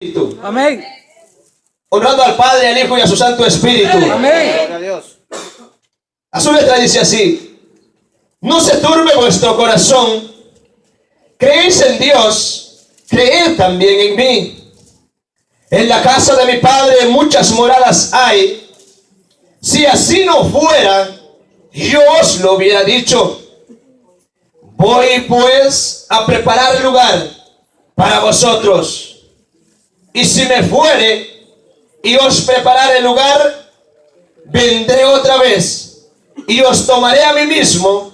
Espíritu. Amén. Honrando al Padre, al Hijo y a su Santo Espíritu. Amén. A su letra dice así: no se turbe vuestro corazón, creéis en Dios, creed también en mí. En la casa de mi Padre muchas moradas hay. Si así no fuera, yo os lo hubiera dicho. Voy pues a preparar lugar para vosotros. Y si me fuere y os preparare lugar, vendré otra vez y os tomaré a mí mismo,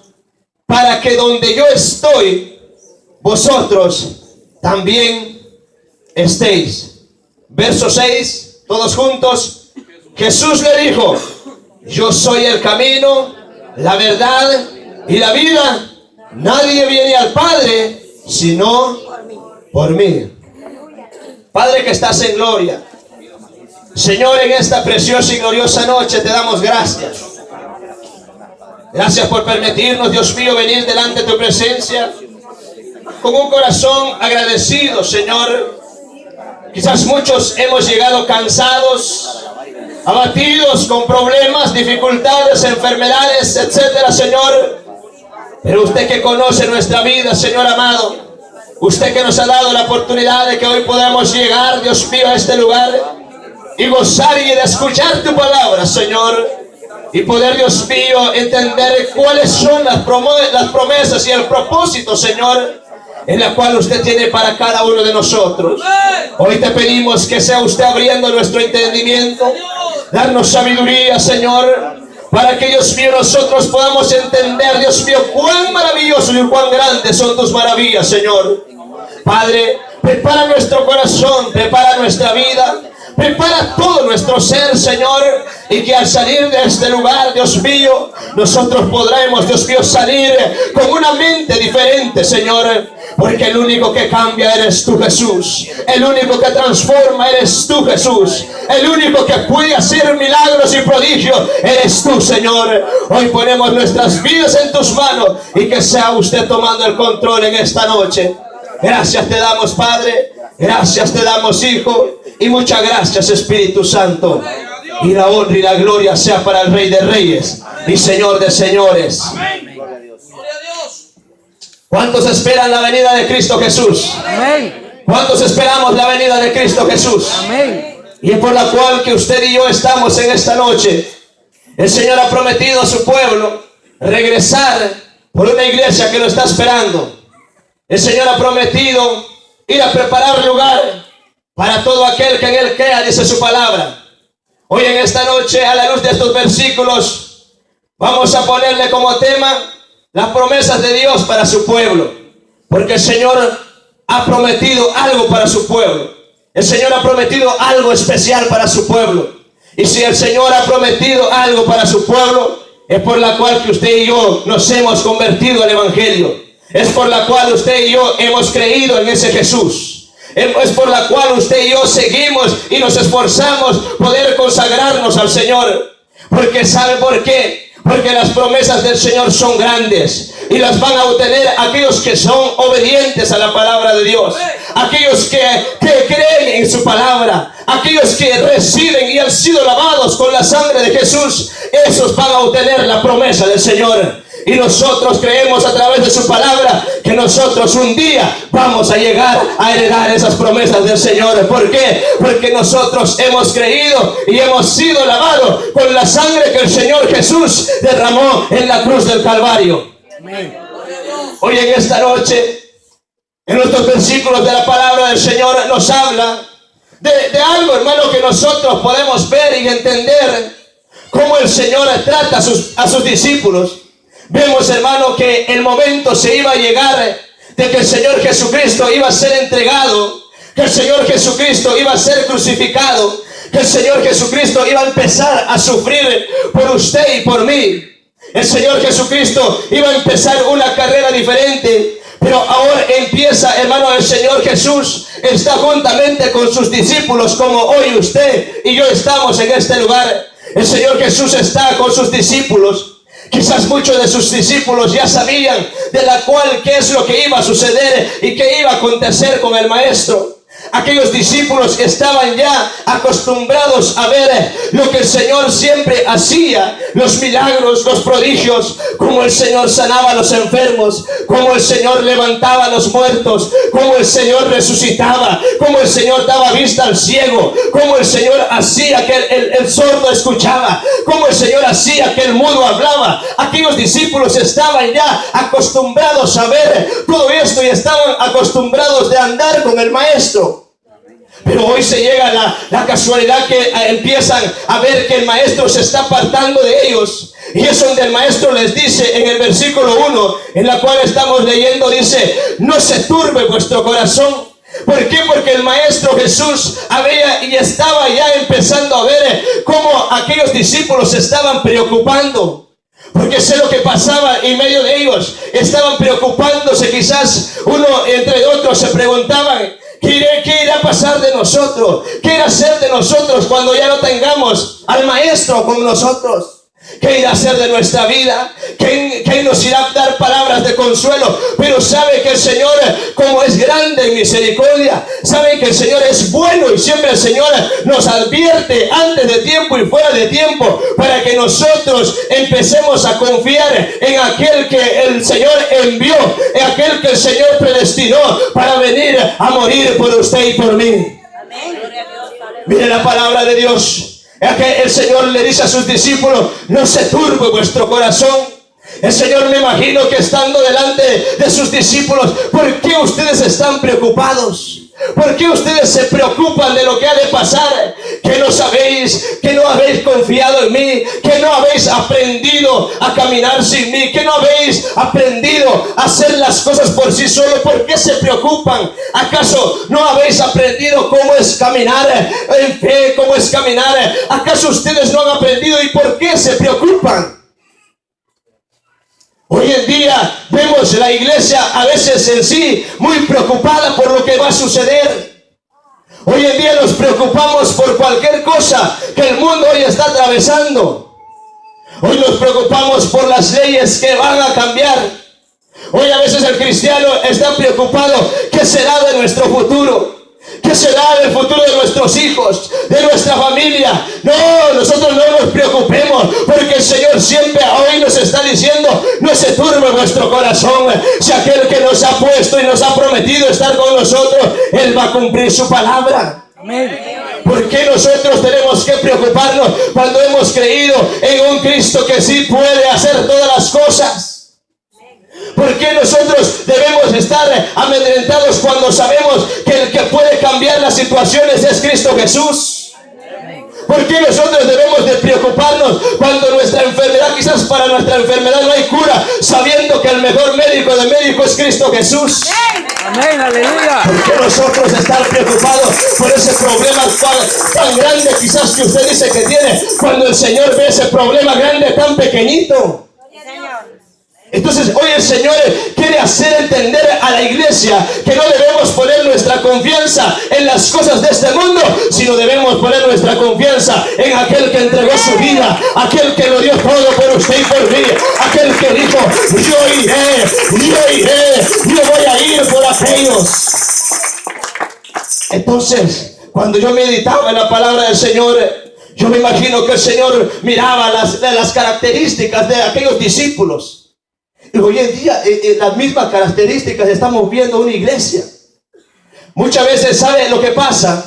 para que donde yo estoy, vosotros también estéis. Verso 6, todos juntos. Jesús le dijo: yo soy el camino, la verdad y la vida. Nadie viene al Padre sino por mí. Padre que estás en gloria, Señor, en esta preciosa y gloriosa noche te damos gracias. Gracias por permitirnos, Dios mío, venir delante de tu presencia con un corazón agradecido, Señor. Quizás muchos hemos llegado cansados, abatidos, con problemas, dificultades, enfermedades, etcétera, Señor. Pero usted que conoce nuestra vida, Señor amado, usted que nos ha dado la oportunidad de que hoy podamos llegar, Dios mío, a este lugar y gozar y de escuchar tu palabra, Señor, y poder, Dios mío, entender cuáles son las promesas y el propósito, Señor, en la cual usted tiene para cada uno de nosotros. Hoy te pedimos que sea usted abriendo nuestro entendimiento, darnos sabiduría, Señor, para que, Dios mío, nosotros podamos entender, Dios mío, cuán maravilloso y cuán grandes son tus maravillas, Señor. Padre, prepara nuestro corazón, prepara nuestra vida, prepara todo nuestro ser, Señor, y que al salir de este lugar, Dios mío, nosotros podremos, Dios mío, salir con una mente diferente, Señor, porque el único que cambia eres tú, Jesús. El único que transforma eres tú, Jesús. El único que puede hacer milagros y prodigios eres tú, Señor. Hoy ponemos nuestras vidas en tus manos y que sea usted tomando el control en esta noche. Gracias te damos, Padre. Gracias te damos, Hijo. Y muchas gracias, Espíritu Santo. Y la honra y la gloria sea para el Rey de Reyes y Señor de Señores. ¿Cuántos esperan la venida de Cristo Jesús? Amén. ¿Cuántos esperamos la venida de Cristo Jesús? Amén. Y es por la cual que usted y yo estamos en esta noche. El Señor ha prometido a su pueblo regresar por una iglesia que lo está esperando. El Señor ha prometido ir a preparar lugar para todo aquel que en Él crea, dice su palabra. Hoy en esta noche, a la luz de estos versículos, vamos a ponerle como tema las promesas de Dios para su pueblo. Porque el Señor ha prometido algo para su pueblo. El Señor ha prometido algo especial para su pueblo. Y si el Señor ha prometido algo para su pueblo, es por la cual que usted y yo nos hemos convertido al Evangelio. Es por la cual usted y yo hemos creído en ese Jesús. Es por la cual usted y yo seguimos y nos esforzamos poder consagrarnos al Señor. Porque ¿sabe por qué? Porque las promesas del Señor son grandes y las van a obtener aquellos que son obedientes a la palabra de Dios. Aquellos que creen en su palabra, aquellos que reciben y han sido lavados con la sangre de Jesús, esos van a obtener la promesa del Señor. Y nosotros creemos a través de su palabra que nosotros un día vamos a llegar a heredar esas promesas del Señor. ¿Por qué? Porque nosotros hemos creído y hemos sido lavados con la sangre que el Señor Jesús derramó en la cruz del Calvario. Amén. Hoy en esta noche, en nuestros versículos de la palabra del Señor, nos habla de algo, hermano, que nosotros podemos ver y entender cómo el Señor trata a sus discípulos. Vemos, hermano, que el momento se iba a llegar de que el Señor Jesucristo iba a ser entregado, que el Señor Jesucristo iba a ser crucificado, que el Señor Jesucristo iba a empezar a sufrir por usted y por mí. El Señor Jesucristo iba a empezar una carrera diferente, pero ahora empieza, hermano, el Señor Jesús está juntamente con sus discípulos, como hoy usted y yo estamos en este lugar. El Señor Jesús está con sus discípulos. Quizás muchos de sus discípulos ya sabían de la cual qué es lo que iba a suceder y qué iba a acontecer con el maestro. Aquellos discípulos estaban ya acostumbrados a ver lo que el Señor siempre hacía, los milagros, los prodigios, como el Señor sanaba a los enfermos, como el Señor levantaba a los muertos, como el Señor resucitaba, como el Señor daba vista al ciego, como el Señor hacía que el sordo escuchaba, como el Señor hacía que el mudo hablaba. Aquellos discípulos estaban ya acostumbrados a ver todo esto y estaban acostumbrados de andar con el Maestro. Pero hoy se llega la casualidad que empiezan a ver que el Maestro se está apartando de ellos. Y es donde el Maestro les dice en el versículo 1, en la cual estamos leyendo, dice: no se turbe vuestro corazón. ¿Por qué? Porque el Maestro Jesús había y estaba ya empezando a ver cómo aquellos discípulos se estaban preocupando. Porque sé lo que pasaba en medio de ellos. Estaban preocupándose, quizás uno entre otros se preguntaban: ¿qué irá a pasar de nosotros? ¿Qué irá a ser de nosotros cuando ya no tengamos al Maestro con nosotros? ¿Qué irá a hacer de nuestra vida? ¿Quién nos irá a dar palabras de consuelo? Pero sabe que el Señor, como es grande en misericordia, sabe que el Señor es bueno y siempre el Señor nos advierte antes de tiempo y fuera de tiempo, para que nosotros empecemos a confiar en aquel que el Señor envió, en aquel que el Señor predestinó para venir a morir por usted y por mí. Mire la palabra de Dios. Es que el Señor le dice a sus discípulos: no se turbe vuestro corazón. El Señor, me imagino que estando delante de sus discípulos: ¿por qué ustedes están preocupados? ¿Por qué ustedes se preocupan de lo que ha de pasar? ¿Que no sabéis? ¿Que no habéis confiado en mí? ¿Que no habéis aprendido a caminar sin mí? ¿Que no habéis aprendido a hacer las cosas por sí solo? ¿Por qué se preocupan? ¿Acaso no habéis aprendido cómo es caminar en fe? ¿Cómo es caminar? ¿Acaso ustedes no han aprendido? ¿Y por qué se preocupan? Hoy en día vemos la iglesia a veces en sí muy preocupada por lo que va a suceder. Hoy en día nos preocupamos por cualquier cosa que el mundo hoy está atravesando. Hoy nos preocupamos por las leyes que van a cambiar. Hoy a veces el cristiano está preocupado: ¿qué será de nuestro futuro? ¿Qué será del futuro de nuestros hijos, de nuestra familia? No, nosotros no nos preocupemos, porque el Señor siempre hoy nos está diciendo: no se turbe vuestro corazón. Si aquel que nos ha puesto y nos ha prometido estar con nosotros, Él va a cumplir su palabra. Amén. ¿Por qué nosotros tenemos que preocuparnos cuando hemos creído en un Cristo que sí puede hacer todas las cosas? ¿Por qué nosotros debemos estar amedrentados cuando sabemos que el que puede cambiar las situaciones es Cristo Jesús? ¿Por qué nosotros debemos de preocuparnos cuando nuestra enfermedad, quizás para nuestra enfermedad no hay cura, sabiendo que el mejor médico de médicos es Cristo Jesús? Amén, aleluya. ¿Por qué nosotros estar preocupados por ese problema tan grande quizás que usted dice que tiene, cuando el Señor ve ese problema grande tan pequeñito? Entonces hoy el Señor quiere hacer entender a la iglesia que no debemos poner nuestra confianza en las cosas de este mundo, sino debemos poner nuestra confianza en aquel que entregó su vida, aquel que lo dio todo por usted y por mí, aquel que dijo: yo voy a ir por aquellos. Entonces, cuando yo meditaba en la palabra del Señor, yo me imagino que el Señor miraba las características de aquellos discípulos. Y hoy en día las mismas características estamos viendo una iglesia. Muchas veces, ¿sabe lo que pasa?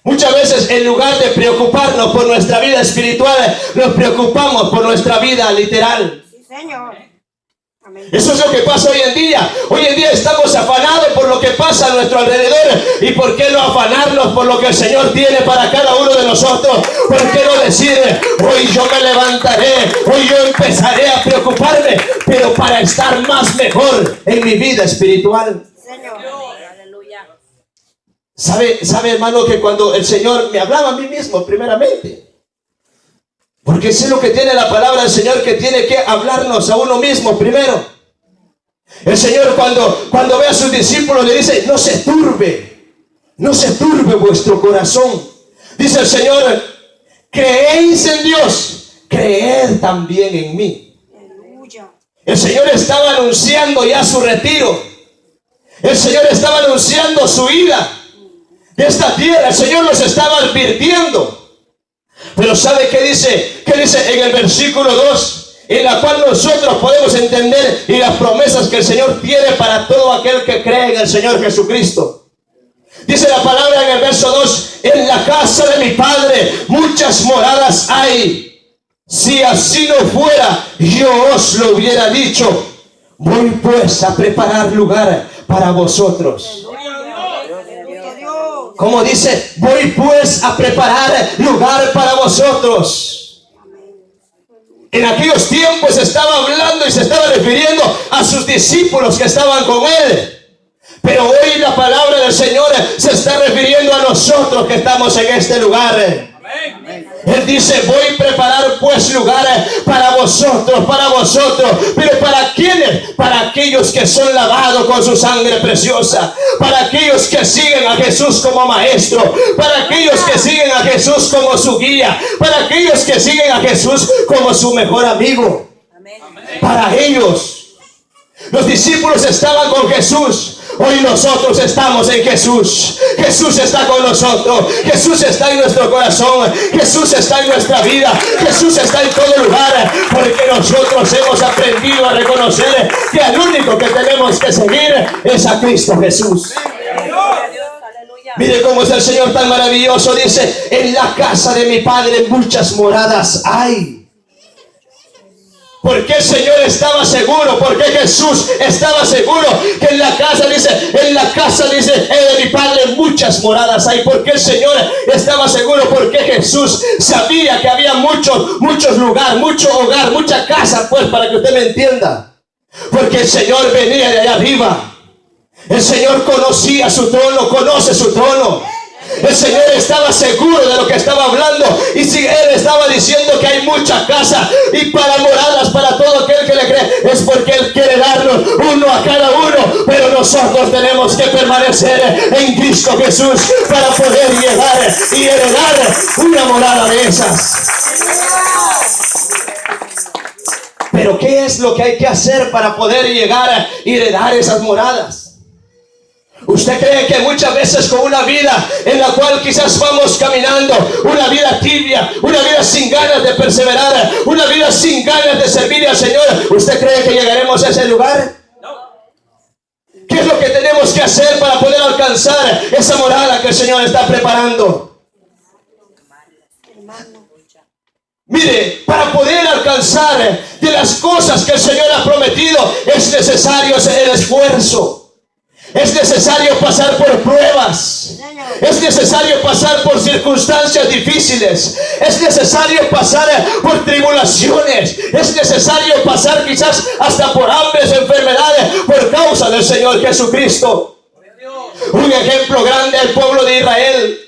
Muchas veces, en lugar de preocuparnos por nuestra vida espiritual, nos preocupamos por nuestra vida literal. Sí, Señor. Eso es lo que pasa hoy en día. Hoy en día estamos afanados por lo que pasa a nuestro alrededor. ¿Y por qué no afanarnos por lo que el Señor tiene para cada uno de nosotros? ¿Por qué no decir: hoy yo me levantaré, hoy yo empezaré a preocuparme, pero para estar más mejor en mi vida espiritual? Señor. Aleluya. ¿Sabe, hermano, que cuando el Señor me hablaba a mí mismo primeramente? Porque sé lo que tiene la palabra del Señor, que tiene que hablarnos a uno mismo primero. El Señor cuando ve a sus discípulos le dice: no se turbe vuestro corazón. Dice el Señor: creéis en Dios, creed también en mí. Aleluya. El Señor estaba anunciando ya su retiro. El Señor estaba anunciando su ida. de esta tierra. El Señor nos estaba advirtiendo. Pero ¿sabe qué dice? ¿Qué dice en el versículo 2? En la cual nosotros podemos entender y las promesas que el Señor tiene para todo aquel que cree en el Señor Jesucristo. Dice la palabra en el verso 2: en la casa de mi Padre muchas moradas hay. Si así no fuera, yo os lo hubiera dicho. Voy pues a preparar lugar para vosotros. Como dice, voy pues a preparar lugar para vosotros. En aquellos tiempos estaba hablando y se estaba refiriendo a sus discípulos que estaban con él. Pero hoy la palabra del Señor se está refiriendo a nosotros que estamos en este lugar. Él dice, voy a preparar pues lugar para vosotros, pero ¿para quiénes? Para aquellos que son lavados con su sangre preciosa, para aquellos que siguen a Jesús como maestro, para aquellos que siguen a Jesús como su guía, para aquellos que siguen a Jesús como su mejor amigo. Para ellos, los discípulos estaban con Jesús. Hoy nosotros estamos en Jesús. Jesús está con nosotros. Jesús está en nuestro corazón. Jesús está en nuestra vida. Jesús está en todo lugar. Porque nosotros hemos aprendido a reconocer que al único que tenemos que seguir es a Cristo Jesús. Mire cómo es el Señor tan maravilloso. Dice, en la casa de mi Padre muchas moradas hay. Porque el Señor estaba seguro, porque Jesús estaba seguro que en la casa, dice, de mi Padre muchas moradas hay. Porque el Señor estaba seguro, porque Jesús sabía que había muchos lugares, mucho hogar, mucha casa, pues, para que usted me entienda. Porque el Señor venía de allá arriba. El Señor conocía su trono, conoce su trono. El Señor estaba seguro de lo que estaba hablando. Y si Él estaba diciendo que hay mucha casa y para moradas para todo aquel que le cree, es porque Él quiere darnos uno a cada uno. Pero nosotros tenemos que permanecer en Cristo Jesús para poder llegar y heredar una morada de esas. Pero ¿qué es lo que hay que hacer para poder llegar y heredar esas moradas? ¿Usted cree que muchas veces con una vida en la cual quizás vamos caminando, una vida tibia, una vida sin ganas de perseverar, una vida sin ganas de servir al Señor, ¿usted cree que llegaremos a ese lugar? ¿Qué es lo que tenemos que hacer para poder alcanzar esa morada que el Señor está preparando? Mire, para poder alcanzar de las cosas que el Señor ha prometido, es necesario el esfuerzo. Es necesario pasar por pruebas. Es necesario pasar por circunstancias difíciles. Es necesario pasar por tribulaciones. Es necesario pasar quizás hasta por hambres, enfermedades, por causa del Señor Jesucristo. Un ejemplo grande al pueblo de Israel.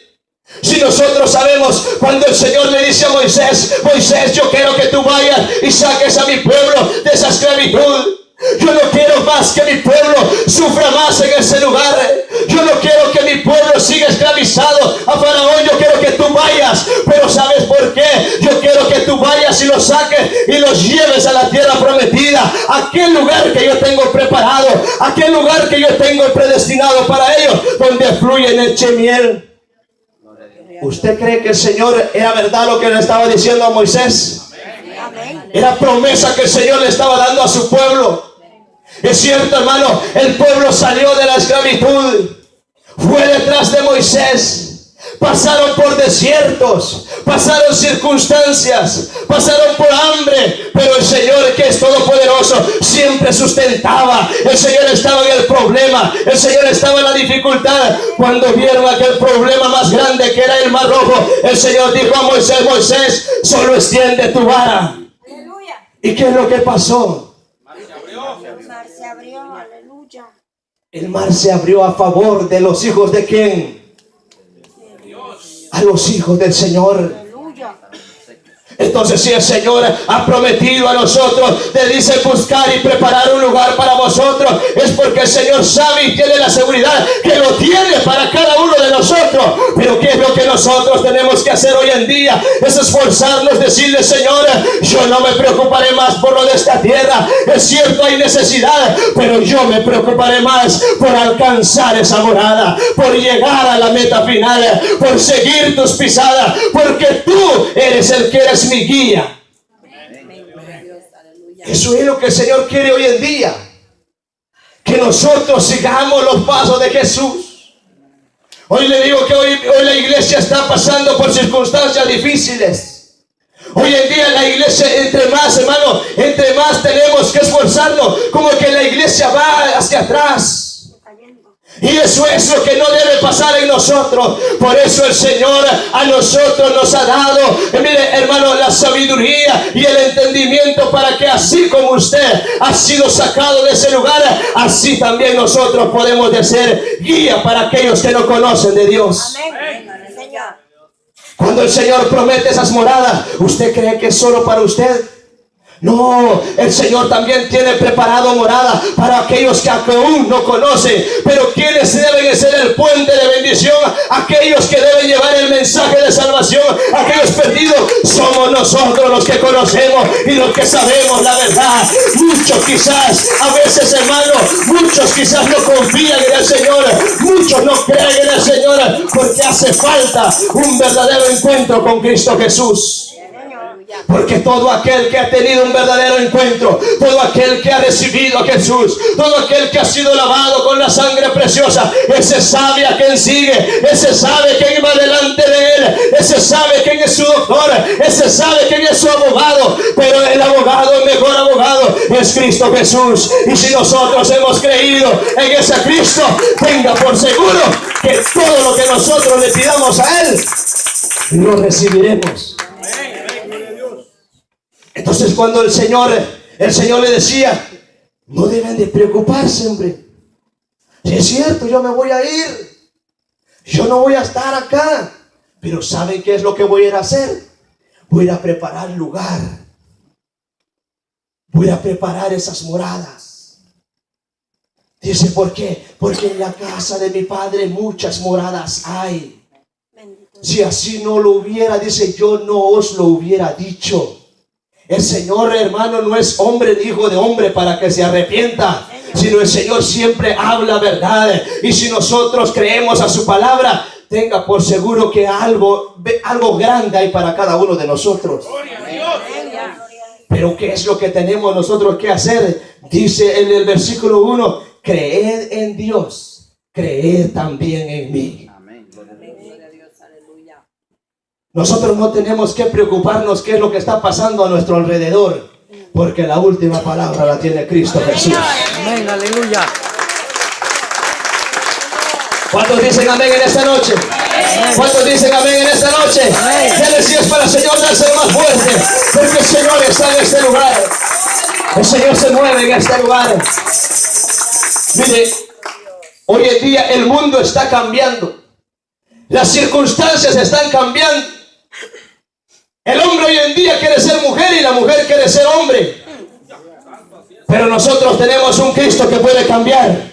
Si nosotros sabemos cuando el Señor le dice a Moisés, Moisés, yo quiero que tú vayas y saques a mi pueblo de esa esclavitud. Yo no quiero más que mi pueblo sufra más en ese lugar. Yo no quiero que mi pueblo siga esclavizado a Faraón. Yo quiero que tú vayas. Pero ¿sabes por qué? Yo quiero que tú vayas y los saques y los lleves a la tierra prometida. Aquel lugar que yo tengo preparado. Aquel lugar que yo tengo predestinado para ellos. Donde fluye leche y miel. ¿Usted cree que el Señor era verdad lo que le estaba diciendo a Moisés? Era promesa que el Señor le estaba dando a su pueblo. Es cierto, hermano, el pueblo salió de la esclavitud, fue detrás de Moisés, pasaron por desiertos, pasaron circunstancias, pasaron por hambre, pero el Señor, que es todopoderoso, siempre sustentaba. El Señor estaba en el problema, el Señor estaba en la dificultad. Cuando vieron aquel problema más grande que era el Mar Rojo, el Señor dijo a Moisés, Moisés, solo extiende tu vara. ¿Y qué es lo que pasó? El mar se abrió, aleluya. El mar se abrió a favor de los hijos de ¿quién? A los hijos del Señor. Aleluya. Entonces si el Señor ha prometido a nosotros, le dice buscar y preparar un lugar para vosotros, es porque el Señor sabe y tiene la seguridad que lo tiene para cada uno de nosotros. Pero ¿qué es lo que nosotros tenemos que hacer hoy en día? Es esforzarnos, decirle: Señor, yo no me preocuparé más por lo de esta tierra. Es cierto, hay necesidad, pero yo me preocuparé más por alcanzar esa morada, por llegar a la meta final, por seguir tus pisadas, porque tú eres el que eres mi guía. Eso es lo que el Señor quiere hoy en día, que nosotros sigamos los pasos de Jesús. Hoy le digo que hoy la iglesia está pasando por circunstancias difíciles. Hoy en día la iglesia, entre más, hermano, entre más tenemos que esforzarnos, como que la iglesia va hacia atrás. Y eso es lo que no debe pasar en nosotros. Por eso el Señor a nosotros nos ha dado, mire hermano, la sabiduría y el entendimiento para que así como usted ha sido sacado de ese lugar, así también nosotros podemos de ser guía para aquellos que no conocen de Dios. Amén. Señor. Cuando el Señor promete esas moradas, ¿usted cree que es solo para usted? No, el Señor también tiene preparado morada para aquellos que aún no conocen. Pero quienes deben ser el puente de bendición, aquellos que deben llevar el mensaje de salvación, aquellos perdidos, somos nosotros los que conocemos y los que sabemos la verdad. Muchos quizás, a veces hermano, muchos quizás no confían en el Señor, muchos no creen en el Señor, porque hace falta un verdadero encuentro con Cristo Jesús. Porque todo aquel que ha tenido un verdadero encuentro, todo aquel que ha recibido a Jesús, todo aquel que ha sido lavado con la sangre preciosa, ese sabe a quién sigue, ese sabe quién va delante de él, ese sabe quién es su doctor, ese sabe quién es su abogado. Pero el abogado, el mejor abogado, es Cristo Jesús. Y si nosotros hemos creído en ese Cristo, tenga por seguro que todo lo que nosotros le pidamos a él, lo recibiremos. Entonces cuando el Señor le decía: no deben de preocuparse, hombre. Si es cierto, yo me voy a ir, yo no voy a estar acá, pero ¿saben qué es lo que voy a ir a hacer? Voy a ir a preparar lugar, voy a preparar esas moradas. Dice: ¿por qué? Porque en la casa de mi Padre muchas moradas hay. Si así no lo hubiera, dice, yo no os lo hubiera dicho. El Señor, hermano, no es hombre, hijo de hombre para que se arrepienta, sino el Señor siempre habla verdad. Y si nosotros creemos a su palabra, tenga por seguro que algo grande hay para cada uno de nosotros. Pero ¿qué es lo que tenemos nosotros que hacer? Dice en el versículo 1: creed en Dios, creed también en mí. Nosotros no tenemos que preocuparnos qué es lo que está pasando a nuestro alrededor, porque la última palabra la tiene Cristo Jesús. Amén, aleluya. ¿Cuántos dicen amén en esta noche? ¿Cuántos dicen amén en esta noche? Dale, si es para el Señor, dáselo más fuerte, porque el Señor está en este lugar. El Señor se mueve en este lugar. Mire, hoy en día el mundo está cambiando, las circunstancias están cambiando. El hombre hoy en día quiere ser mujer y la mujer quiere ser hombre. Pero nosotros tenemos un Cristo que puede cambiar.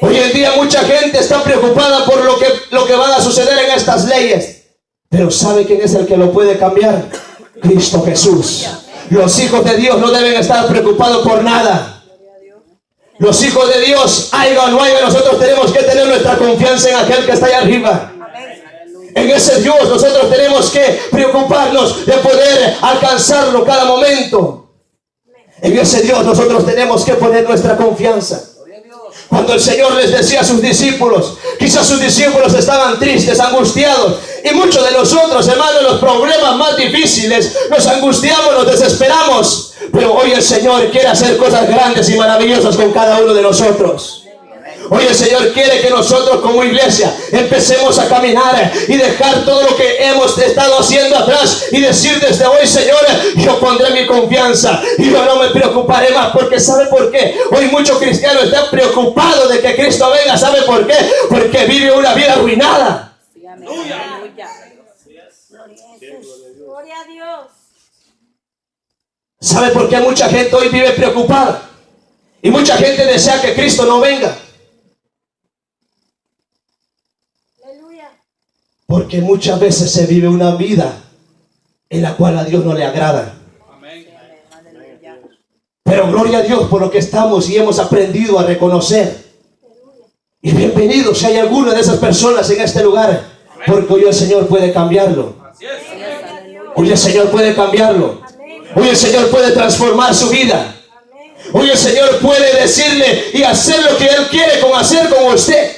Hoy en día mucha gente está preocupada por lo que va a suceder en estas leyes. Pero ¿sabe quién es el que lo puede cambiar? Cristo Jesús. Los hijos de Dios no deben estar preocupados por nada. Los hijos de Dios, haya o no haya, nosotros tenemos que tener nuestra confianza en aquel que está allá arriba. En ese Dios nosotros tenemos que preocuparnos de poder alcanzarlo cada momento. En ese Dios nosotros tenemos que poner nuestra confianza. Cuando el Señor les decía a sus discípulos, quizás sus discípulos estaban tristes, angustiados. Y muchos de nosotros, hermanos, los problemas más difíciles, nos angustiamos, nos desesperamos. Pero hoy el Señor quiere hacer cosas grandes y maravillosas con cada uno de nosotros. Hoy el Señor quiere que nosotros como iglesia empecemos a caminar y dejar todo lo que hemos estado haciendo atrás y decir desde hoy: Señor, yo pondré mi confianza y yo no me preocuparé más. Porque ¿sabe por qué? Hoy muchos cristianos están preocupados de que Cristo venga. ¿Sabe por qué? Porque vive una vida arruinada. Gloria a Dios. ¿Sabe por qué mucha gente hoy vive preocupada? Y mucha gente desea que Cristo no venga. Porque muchas veces se vive una vida en la cual a Dios no le agrada. Pero gloria a Dios por lo que estamos y hemos aprendido a reconocer. Y bienvenidos si hay alguna de esas personas en este lugar, porque hoy el Señor puede cambiarlo. Hoy el Señor puede cambiarlo. Hoy el Señor puede transformar su vida. Hoy el Señor puede decirle y hacer lo que Él quiere hacer con usted,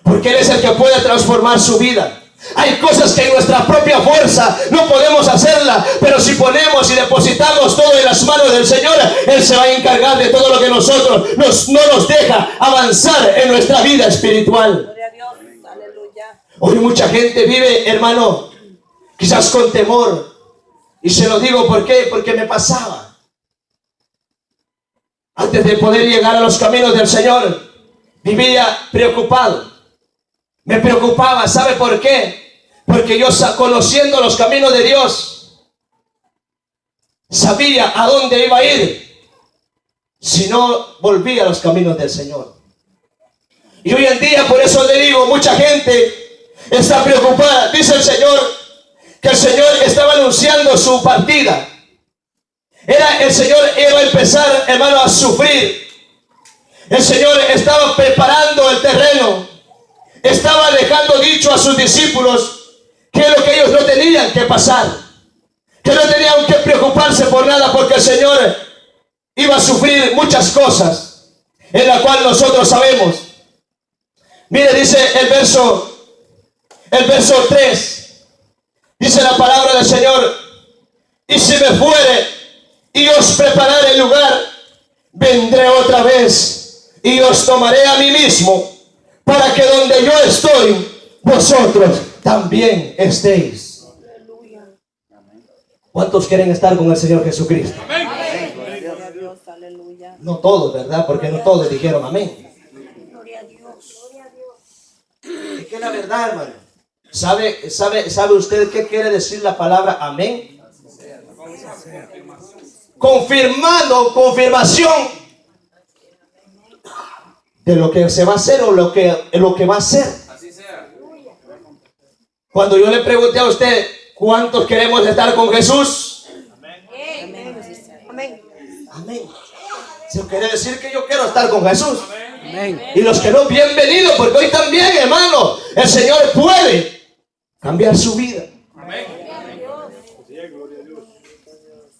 porque Él es el que puede transformar su vida. Hay cosas que en nuestra propia fuerza no podemos hacerla, pero si ponemos y depositamos todo en las manos del Señor, Él se va a encargar de todo lo que nosotros no nos deja avanzar en nuestra vida espiritual. Gloria a Dios. Aleluya. Hoy mucha gente vive, hermano, quizás con temor. Y se lo digo ¿por qué? Porque me pasaba. Antes de poder llegar a los caminos del Señor, vivía preocupado. Me preocupaba, ¿sabe por qué? Porque yo, conociendo los caminos de Dios, sabía a dónde iba a ir si no volvía a los caminos del Señor. Y hoy en día, por eso le digo, mucha gente está preocupada. Dice el Señor que el Señor estaba anunciando su partida. El Señor iba a empezar, hermano, a sufrir. El Señor estaba preparando el terreno. Estaba dejando dicho a sus discípulos que es lo que ellos no tenían que pasar, que no tenían que preocuparse por nada, porque el Señor iba a sufrir muchas cosas, en la cual nosotros sabemos. Mire, dice el verso 3, dice la palabra del Señor: y si me fuere y os prepararé el lugar, vendré otra vez y os tomaré a mí mismo, para que donde yo estoy, vosotros también estéis. ¿Cuántos quieren estar con el Señor Jesucristo? Amén. Gloria a Dios. Aleluya. No todos, ¿verdad? Porque no todos dijeron amén. Gloria a Dios. Gloria a Dios. Es que la verdad, hermano. ¿Sabe usted qué quiere decir la palabra amén? Confirmación de lo que se va a hacer o lo que va a ser. Así sea. Cuando yo le pregunté a usted cuántos queremos estar con Jesús, Amén. Amén. amén. Eso quiere decir que yo quiero estar con Jesús. Amén. Y los que no, bienvenidos, porque hoy también, hermano, el Señor puede cambiar su vida. Amén.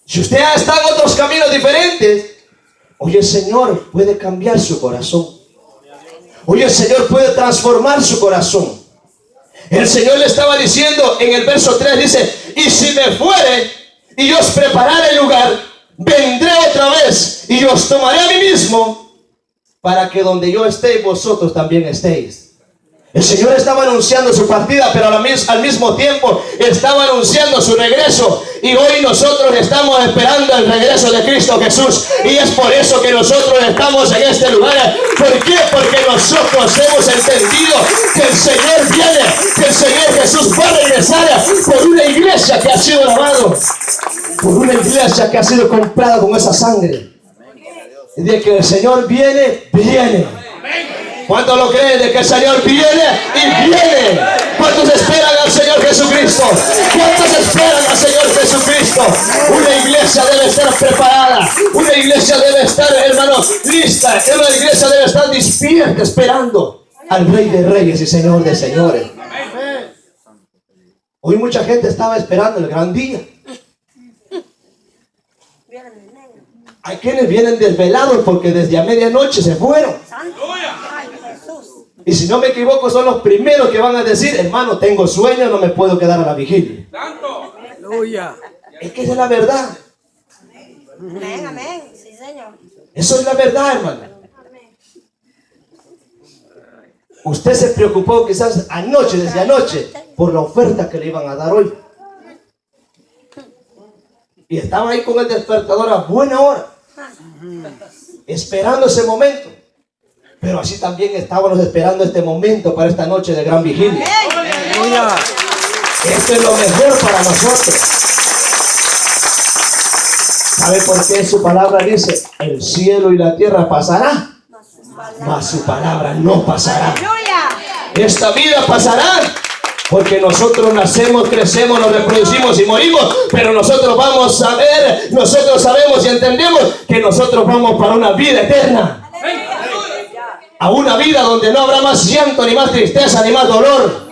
Si usted está en otros caminos diferentes, hoy el Señor puede cambiar su corazón. Hoy el Señor puede transformar su corazón. El Señor le estaba diciendo en el verso 3, dice: y si me fuere y os prepararé el lugar, vendré otra vez y os tomaré a mí mismo, para que donde yo esté, vosotros también estéis. El Señor estaba anunciando su partida, pero al mismo tiempo estaba anunciando su regreso. Y hoy nosotros estamos esperando el regreso de Cristo Jesús. Y es por eso que nosotros estamos en este lugar. ¿Por qué? Porque nosotros hemos entendido que el Señor viene, que el Señor Jesús va a regresar por una iglesia que ha sido lavado, por una iglesia que ha sido comprada con esa sangre. Y de que el Señor viene, viene. ¿Cuántos lo creen de que el Señor viene y viene? ¿Cuántos esperan al Señor Jesucristo? ¿Cuántos esperan al Señor Jesucristo? Una iglesia debe estar preparada. Una iglesia debe estar, hermano, lista. Una iglesia debe estar despierta, esperando al Rey de Reyes y Señor de Señores. Hoy mucha gente estaba esperando el gran día. Hay quienes vienen desvelados porque desde a medianoche se fueron. Ay, Jesús. Y si no me equivoco, son los primeros que van a decir: hermano, tengo sueño, no me puedo quedar a la vigilia. Santo. Aleluya. Es que esa es la verdad. Amén, amén. Sí, Señor. Eso es la verdad, hermano. Usted se preocupó quizás anoche, desde anoche, por la oferta que le iban a dar hoy. Y estaba ahí con el despertador a buena hora, esperando ese momento. Pero así también estábamos esperando este momento para esta noche de gran vigilia. Aleluya. Esto es lo mejor para nosotros. ¿Sabe por qué su palabra dice? El cielo y la tierra pasará, mas su palabra no pasará. Esta vida pasará, porque nosotros nacemos, crecemos, nos reproducimos y morimos, pero nosotros vamos a ver, nosotros sabemos y entendemos que nosotros vamos para una vida eterna. A una vida donde no habrá más llanto, ni más tristeza, ni más dolor.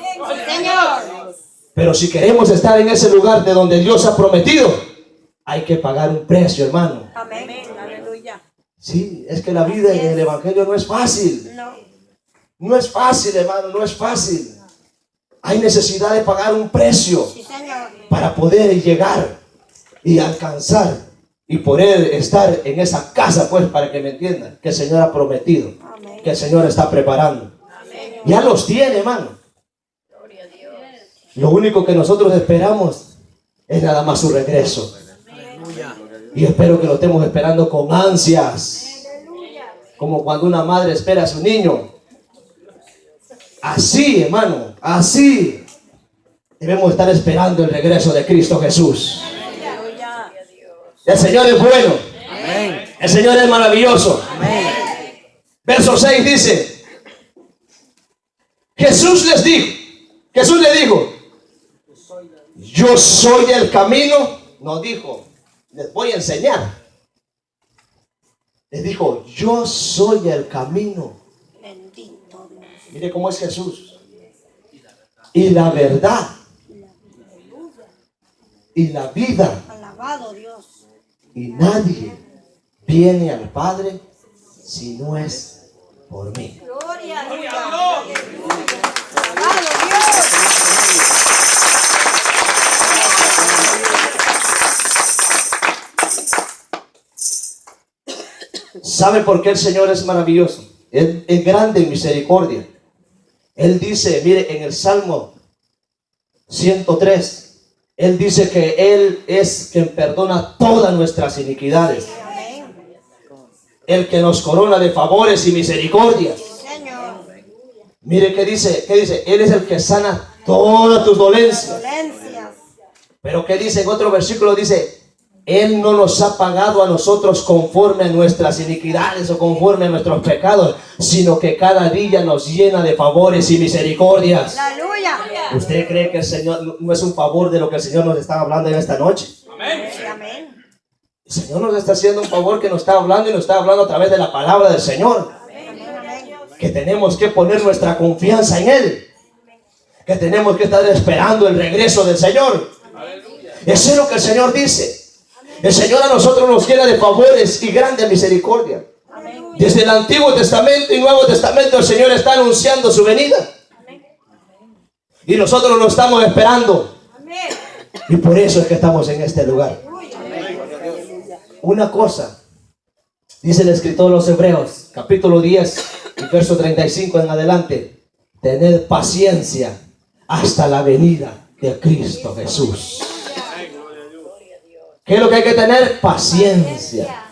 Pero si queremos estar en ese lugar de donde Dios ha prometido, hay que pagar un precio, hermano. Amén. Aleluya. Sí, es que la vida en el Evangelio no es fácil. No es fácil, hermano, no es fácil. Hay necesidad de pagar un precio para poder llegar y alcanzar y poder estar en esa casa, pues, para que me entiendan, que el Señor ha prometido, que el Señor está preparando. Ya los tiene, hermano. Lo único que nosotros esperamos es nada más su regreso. Y espero que lo estemos esperando con ansias, como cuando una madre espera a su niño. Así, hermano, así debemos estar esperando el regreso de Cristo Jesús. El Señor es bueno. El Señor es maravilloso. Verso 6 dice: Jesús le dijo, yo soy el camino. No dijo, les voy a enseñar. Les dijo, yo soy el camino. Mire cómo es Jesús. Y la verdad. Y la vida. Alabado Dios. Y nadie viene al Padre si no es por mí. Gloria a Dios. Alabado Dios. ¿Sabe por qué el Señor es maravilloso? Él es grande en misericordia. Él dice, mire, en el Salmo 103, Él dice que Él es quien perdona todas nuestras iniquidades. El que nos corona de favores y misericordias. Mire qué dice, Él es el que sana todas tus dolencias. Pero qué dice en otro versículo, dice, Él no nos ha pagado a nosotros conforme a nuestras iniquidades o conforme a nuestros pecados, sino que cada día nos llena de favores y misericordias. Aleluya. ¿Usted cree que el Señor no es un favor de lo que el Señor nos está hablando en esta noche? Amén. El Señor nos está haciendo un favor, que nos está hablando y nos está hablando a través de la palabra del Señor. Que tenemos que poner nuestra confianza en Él. Que tenemos que estar esperando el regreso del Señor. Eso es lo que el Señor dice. El Señor a nosotros nos llena de favores y grande misericordia. Desde el Antiguo Testamento y Nuevo Testamento el Señor está anunciando su venida. Y nosotros lo estamos esperando. Y por eso es que estamos en este lugar. Una cosa, dice el escritor de los Hebreos, capítulo 10, y verso 35 en adelante: tened paciencia hasta la venida de Cristo Jesús. ¿Qué es lo que hay que tener? Paciencia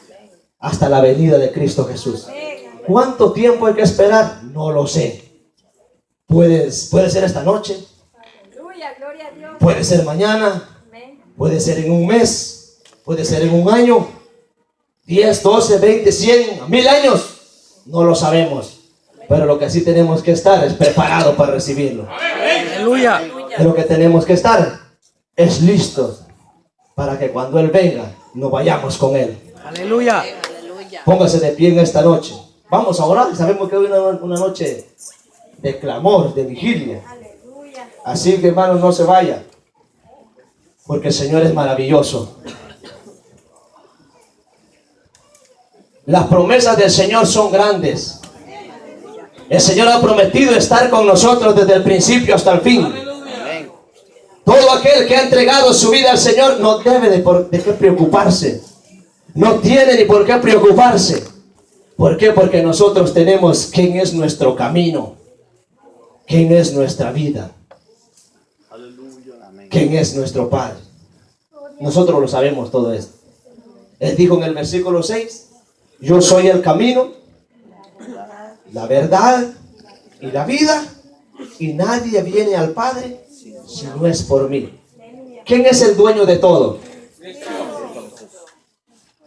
hasta la venida de Cristo Jesús. ¿Cuánto tiempo hay que esperar? No lo sé. Puede ser esta noche, puede ser mañana, puede ser en un mes, puede ser en un año, 10, 12, 20, 100, 1000 años. No lo sabemos. Pero lo que sí tenemos que estar es preparado para recibirlo. Aleluya. Lo que tenemos que estar es listos para que cuando Él venga, nos vayamos con Él. Aleluya. Póngase de pie en esta noche. Vamos a orar. Sabemos que hoy es una noche de clamor, de vigilia. Así que, hermanos, no se vaya, porque el Señor es maravilloso. Las promesas del Señor son grandes. El Señor ha prometido estar con nosotros desde el principio hasta el fin. Todo aquel que ha entregado su vida al Señor no debe de qué preocuparse. No tiene ni por qué preocuparse. ¿Por qué? Porque nosotros tenemos quién es nuestro camino, quién es nuestra vida, quién es nuestro Padre. Nosotros lo sabemos todo esto. Él dijo en el versículo 6, yo soy el camino, la verdad y la vida, y nadie viene al Padre si no es por mí. ¿Quién es el dueño de todo?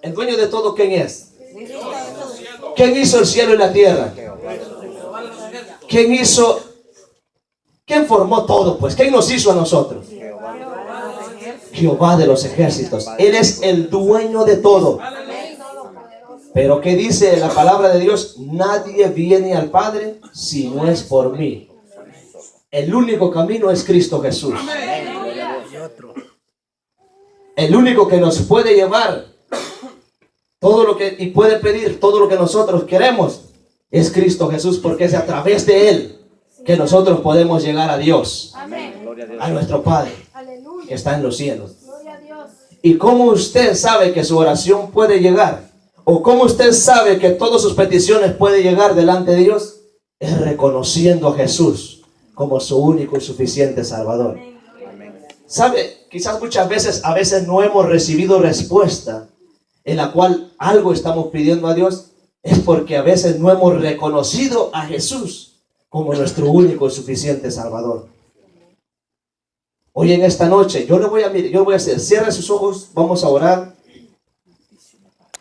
¿El dueño de todo quién es? Cristo Jesús. ¿Quién hizo el cielo y la tierra? ¿Quién formó todo? Pues, ¿quién nos hizo a nosotros? Jehová de los ejércitos. Él es el dueño de todo. Pero ¿qué dice la palabra de Dios? Nadie viene al Padre si no es por mí. El único camino es Cristo Jesús. El único que nos puede llevar todo lo que y puede pedir todo lo que nosotros queremos es Cristo Jesús, porque es a través de Él que nosotros podemos llegar a Dios, a nuestro Padre que está en los cielos. ¿Y cómo usted sabe que su oración puede llegar? ¿O cómo usted sabe que todas sus peticiones pueden llegar delante de Dios? Es reconociendo a Jesús como su único y suficiente Salvador. ¿Sabe? Quizás muchas veces, a veces no hemos recibido respuesta en la cual algo estamos pidiendo a Dios. Es porque a veces no hemos reconocido a Jesús como nuestro único y suficiente Salvador. Hoy en esta noche, yo le voy a hacer, cierre sus ojos, vamos a orar.